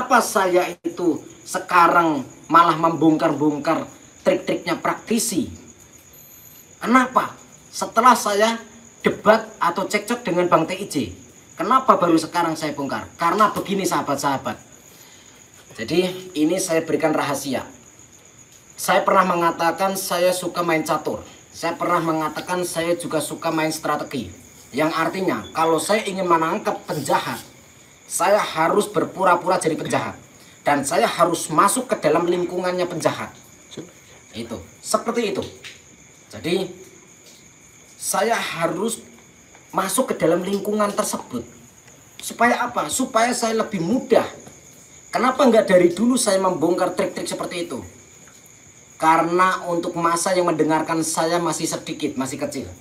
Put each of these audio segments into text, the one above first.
Kenapa saya itu sekarang malah membongkar-bongkar trik-triknya praktisi? Kenapa? Setelah saya debat atau cekcok dengan Bang TIJ, kenapa baru sekarang saya bongkar? Karena begini sahabat-sahabat. Jadi ini saya berikan rahasia. Saya pernah mengatakan saya suka main catur. Saya pernah mengatakan saya juga suka main strategi. Yang artinya kalau saya ingin menangkap penjahat, saya harus berpura-pura jadi penjahat. Dan saya harus masuk ke dalam lingkungannya penjahat. Itu, seperti itu. Jadi saya harus masuk ke dalam lingkungan tersebut. Supaya apa? Supaya saya lebih mudah. Kenapa nggak dari dulu saya membongkar trik-trik seperti itu? Karena untuk masa yang mendengarkan saya masih sedikit, masih kecil.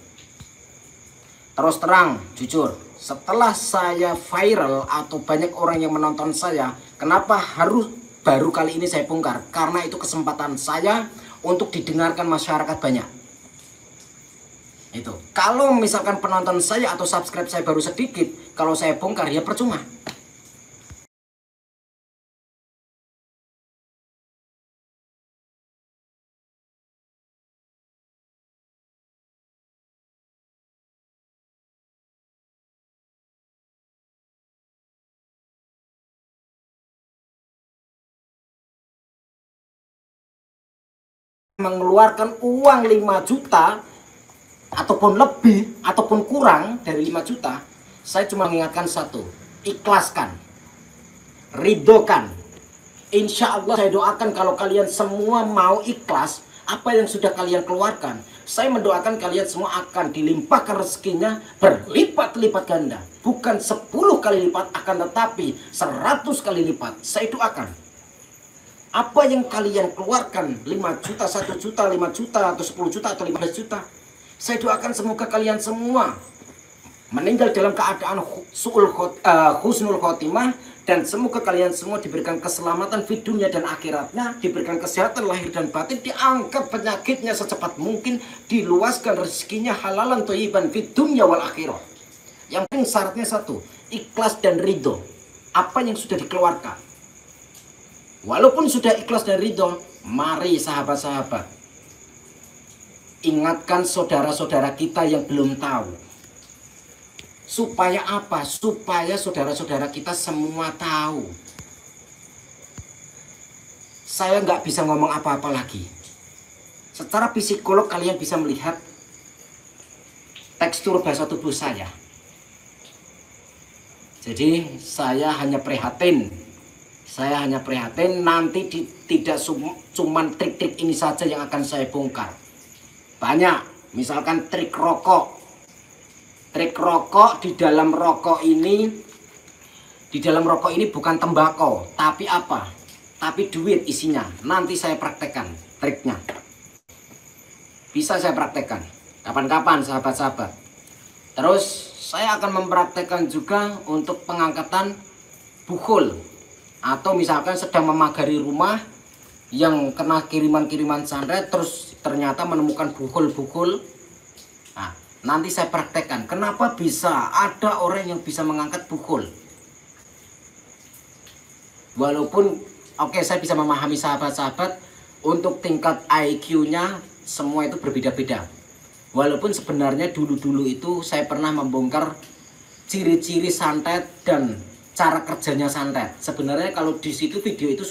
Terus terang, jujur, setelah saya viral atau banyak orang yang menonton saya, kenapa harus baru kali ini saya bongkar? Karena itu kesempatan saya untuk didengarkan masyarakat banyak. Itu. Kalau misalkan penonton saya atau subscribe saya baru sedikit, kalau saya bongkar ya percuma. Mengeluarkan uang 5 juta ataupun lebih ataupun kurang dari 5 juta, saya cuma mengingatkan satu, ikhlaskan, ridhokan. Insya Allah saya doakan kalau kalian semua mau ikhlas apa yang sudah kalian keluarkan, saya mendoakan kalian semua akan dilimpahkan rezekinya berlipat-lipat ganda, bukan 10 kali lipat, akan tetapi 100 kali lipat. Saya doakan apa yang kalian keluarkan, 5 juta, 1 juta, 5 juta, atau 10 juta, atau 15 juta, saya doakan semoga kalian semua meninggal dalam keadaan husnul khotimah, dan semoga kalian semua diberikan keselamatan di dunia dan akhiratnya, diberikan kesehatan lahir dan batin, diangkat penyakitnya secepat mungkin, diluaskan rezekinya halalan thayyiban di dunia wal akhirah. Yang penting syaratnya satu, ikhlas dan ridho apa yang sudah dikeluarkan. Walaupun sudah ikhlas dan ridho, mari sahabat-sahabat, ingatkan saudara-saudara kita yang belum tahu. Supaya apa? Supaya saudara-saudara kita semua tahu. Saya nggak bisa ngomong apa-apa lagi. Secara psikolog kalian bisa melihat tekstur bahasa tubuh saya. Jadi saya hanya prihatin. Nanti tidak cuman trik-trik ini saja yang akan saya bongkar. Banyak, misalkan trik rokok. Trik rokok di dalam rokok ini bukan tembakau, tapi apa? Tapi duit isinya. Nanti saya praktekkan triknya. Bisa saya praktekkan kapan-kapan sahabat-sahabat. Terus saya akan mempraktekkan juga untuk pengangkatan bukhul. Atau misalkan sedang memagari rumah yang kena kiriman-kiriman santet, terus ternyata menemukan bukhul-bukhul. Nah, nanti saya praktekkan kenapa bisa ada orang yang bisa mengangkat bukhul. Walaupun oke, saya bisa memahami sahabat-sahabat untuk tingkat IQ-nya semua itu berbeda-beda. Walaupun sebenarnya dulu-dulu itu saya pernah membongkar ciri-ciri santet dan cara kerjanya santet. Sebenarnya kalau di situ video itu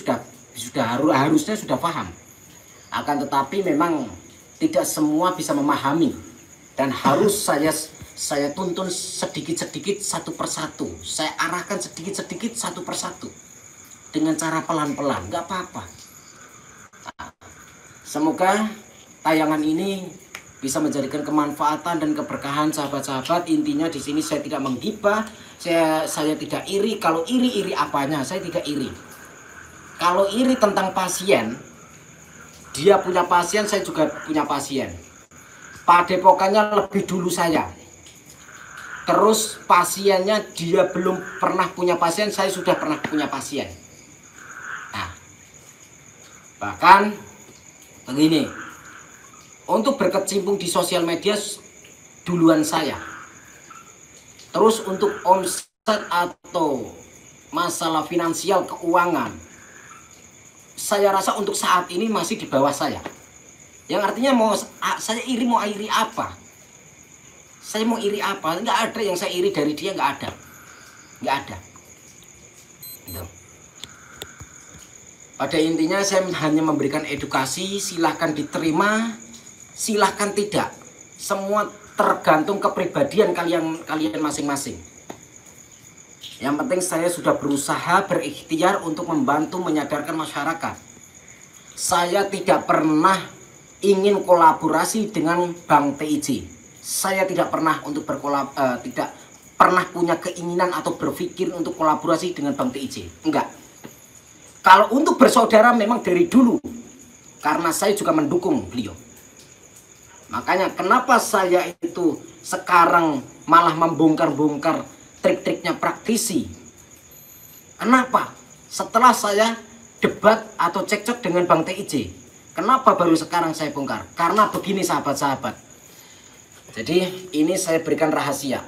harusnya sudah paham. Akan tetapi memang tidak semua bisa memahami, dan harus saya tuntun sedikit-sedikit satu persatu. Saya arahkan sedikit-sedikit satu persatu dengan cara pelan-pelan, nggak apa-apa. Nah, semoga tayangan ini bisa menjadikan kemanfaatan dan keberkahan sahabat-sahabat. Intinya di sini saya tidak menggibah, saya tidak iri. Kalau iri apanya? Saya tidak iri. Kalau iri tentang pasien, dia punya pasien, saya juga punya pasien. Padepokannya lebih dulu saya. Terus pasiennya dia belum pernah punya pasien, saya sudah pernah punya pasien. Nah, bahkan begini, untuk berkecimpung di sosial media duluan saya. Terus untuk omset atau masalah finansial, keuangan, saya rasa untuk saat ini masih di bawah saya. Yang artinya saya iri, mau iri apa? Saya mau iri apa? Nggak ada yang saya iri dari dia, nggak ada. Nggak ada. Gitu. Pada intinya saya hanya memberikan edukasi, silahkan diterima, silahkan tidak. Semua tergantung kepribadian kalian masing-masing. Yang penting saya sudah berusaha berikhtiar untuk membantu menyadarkan masyarakat. Saya tidak pernah ingin kolaborasi dengan Bang TIJ. Saya tidak pernah tidak pernah punya keinginan atau berpikir untuk kolaborasi dengan Bang TIJ. Enggak. Kalau untuk bersaudara memang dari dulu, karena saya juga mendukung beliau. Makanya kenapa saya itu sekarang malah membongkar-bongkar trik-triknya praktisi. Kenapa? Setelah saya debat atau cekcok dengan Bang TIJ. Kenapa baru sekarang saya bongkar? Karena begini sahabat-sahabat. Jadi ini saya berikan rahasia.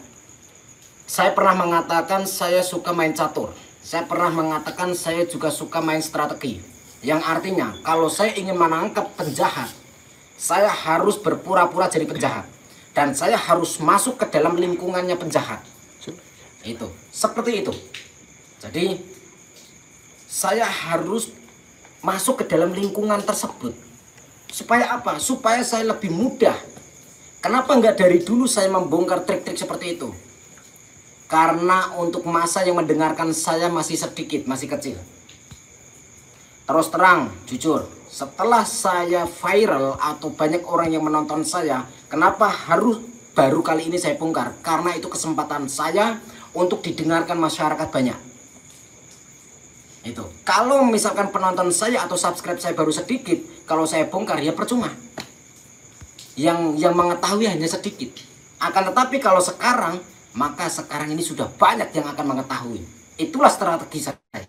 Saya pernah mengatakan saya suka main catur. Saya pernah mengatakan saya juga suka main strategi. Yang artinya kalau saya ingin menangkap penjahat, saya harus berpura-pura jadi penjahat. Dan saya harus masuk ke dalam lingkungannya penjahat. Itu, seperti itu. Jadi saya harus masuk ke dalam lingkungan tersebut. Supaya apa? Supaya saya lebih mudah. Kenapa nggak dari dulu saya membongkar trik-trik seperti itu? Karena untuk masa yang mendengarkan saya masih sedikit, masih kecil. Terus terang, jujur, setelah saya viral atau banyak orang yang menonton saya, kenapa harus baru kali ini saya bongkar? Karena itu kesempatan saya untuk didengarkan masyarakat banyak. Itu. Kalau misalkan penonton saya atau subscribe saya baru sedikit, kalau saya bongkar ya percuma. Yang mengetahui hanya sedikit. Akan tetapi kalau sekarang, maka sekarang ini sudah banyak yang akan mengetahui. Itulah strategi saya.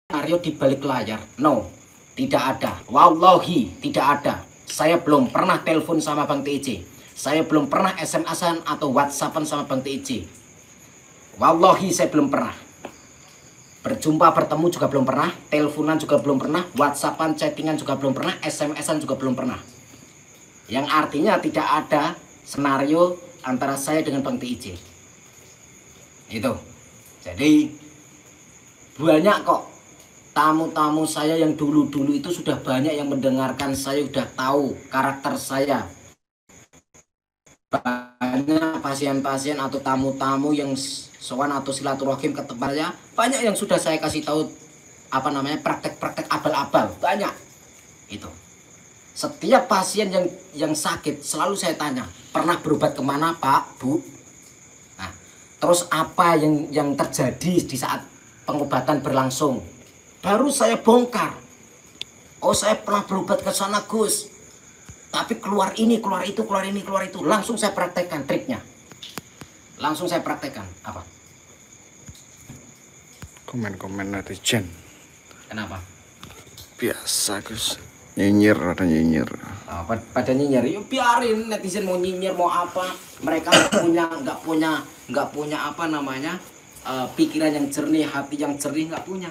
Skenario di balik layar, no, tidak ada. Wallahi tidak ada. Saya belum pernah telepon sama Bang TIJ. Saya belum pernah SMS-an atau WhatsAppan sama Bang TIJ. Wallahi saya belum pernah. Berjumpa bertemu juga belum pernah, teleponan juga belum pernah, WhatsAppan, chattingan juga belum pernah, SMS-an juga belum pernah. Yang artinya tidak ada skenario antara saya dengan Bang TIJ. Itu. Jadi banyak kok tamu-tamu saya yang dulu-dulu itu sudah banyak yang mendengarkan saya, sudah tahu karakter saya. Banyak pasien-pasien atau tamu-tamu yang sowan atau silaturahim ke tempatnya, banyak yang sudah saya kasih tahu praktek-praktek abal-abal, banyak. Itu. Setiap pasien yang sakit selalu saya tanya, pernah berobat kemana Pak, Bu? Nah, terus apa yang terjadi di saat pengobatan berlangsung? Baru saya bongkar. Oh, saya pernah berobat ke sana Gus, tapi keluar ini, keluar itu, keluar ini, keluar itu. Langsung saya praktekkan triknya. Langsung saya praktekkan. Apa? Komen-komen netizen. Kenapa? Biasa Gus. Nyinyir, ada nyinyir. Pada nyinyir, yuk biarin netizen mau nyinyir mau apa. Mereka nggak punya pikiran yang jernih, hati yang jernih, nggak punya.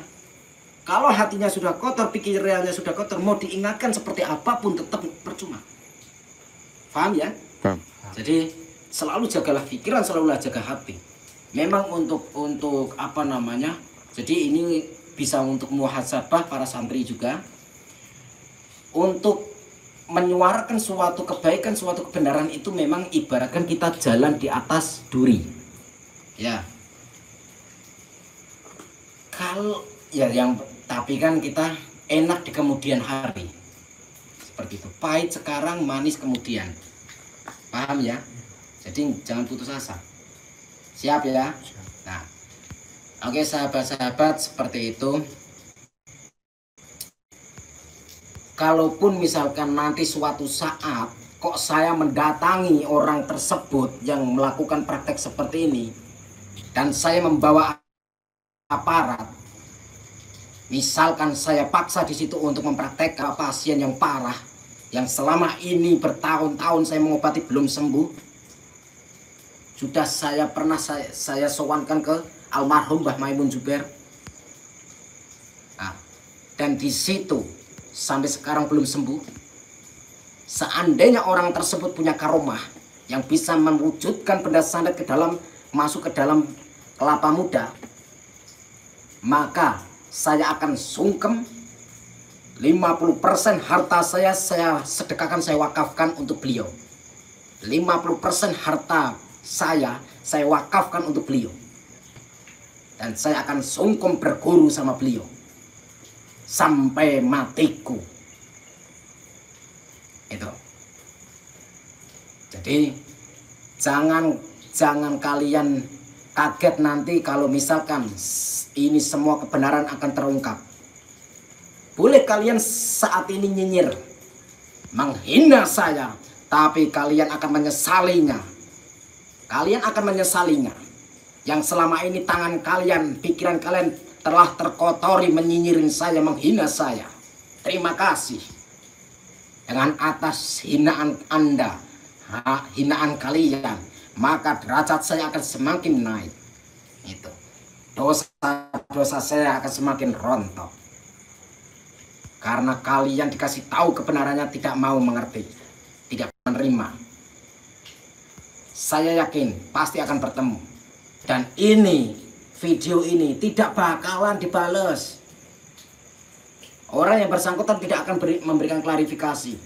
Kalau hatinya sudah kotor, pikirannya sudah kotor, mau diingatkan seperti apapun tetap percuma. Paham ya? Paham. Jadi selalu jagalah pikiran, selalu jaga hati. Memang untuk jadi ini bisa untuk muhasabah para santri juga. Untuk menyuarakan suatu kebaikan, suatu kebenaran itu memang ibaratkan kita jalan di atas duri. Ya. Tapi kan kita enak di kemudian hari. Seperti itu. Pahit sekarang, manis kemudian. Paham ya? Jadi jangan putus asa. Siap ya? Nah. Oke sahabat-sahabat, seperti itu. Kalaupun misalkan nanti suatu saat kok saya mendatangi orang tersebut yang melakukan praktek seperti ini dan saya membawa aparat, misalkan saya paksa di situ untuk mempraktekkan pasien yang parah, yang selama ini bertahun-tahun saya mengobati belum sembuh. Sudah saya sowankan ke almarhum Mbah Maimun Zubair. Nah, dan di situ sampai sekarang belum sembuh. Seandainya orang tersebut punya karomah yang bisa mewujudkan benda santet masuk ke dalam kelapa muda, maka saya akan sungkem 50% harta saya sedekahkan, saya wakafkan untuk beliau. 50% harta saya wakafkan untuk beliau. Dan saya akan sungkem berguru sama beliau sampai matiku. Itu. Jadi jangan kalian kaget nanti kalau misalkan ini semua kebenaran akan terungkap. Boleh kalian saat ini nyinyir, menghina saya, tapi kalian akan menyesalinya. Kalian akan menyesalinya. Yang selama ini tangan kalian, pikiran kalian telah terkotori menyinyirin saya, menghina saya. Terima kasih. Dengan atas hinaan Anda, hinaan kalian, maka derajat saya akan semakin naik. Itu. Dosa saya akan semakin rontok. Karena kalian dikasih tahu kebenarannya tidak mau mengerti, tidak menerima. Saya yakin pasti akan bertemu. Dan video ini tidak bakalan dibales. Orang yang bersangkutan tidak akan memberikan klarifikasi.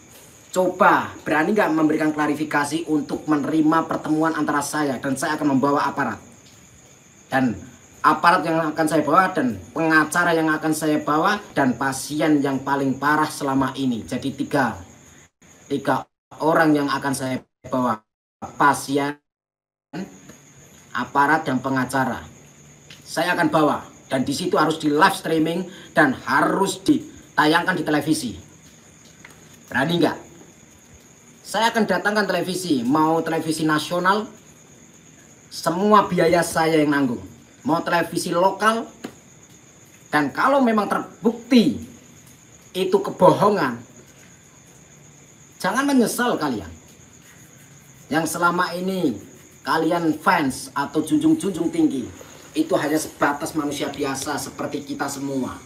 Coba berani nggak memberikan klarifikasi untuk menerima pertemuan antara saya dan saya akan membawa aparat. Dan aparat yang akan saya bawa dan pengacara yang akan saya bawa dan pasien yang paling parah selama ini. Jadi tiga orang yang akan saya bawa, pasien, aparat, dan pengacara. Saya akan bawa dan di situ harus di live streaming dan harus ditayangkan di televisi. Berani nggak? Saya akan datangkan televisi, mau televisi nasional, semua biaya saya yang nanggung. Mau televisi lokal, dan kalau memang terbukti itu kebohongan, jangan menyesal kalian yang selama ini kalian fans atau junjung-junjung tinggi. Itu hanya sebatas manusia biasa seperti kita semua.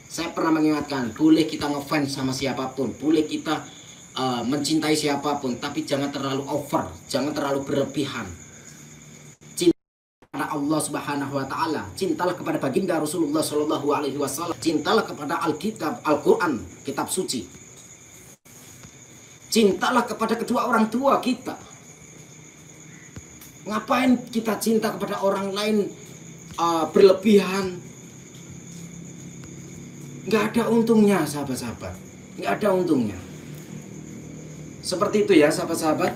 Saya pernah mengingatkan, boleh kita ngefans sama siapapun, boleh kita mencintai siapapun, tapi jangan terlalu over, jangan terlalu berlebihan. Allah Subhanahu wa taala, cintalah kepada baginda Rasulullah Shallallahu alaihi wasallam, cintalah kepada Alkitab, Al-Qur'an, kitab suci. Cintalah kepada kedua orang tua kita. Ngapain kita cinta kepada orang lain berlebihan? Nggak ada untungnya, sahabat-sahabat. Nggak ada untungnya. Seperti itu ya, sahabat-sahabat.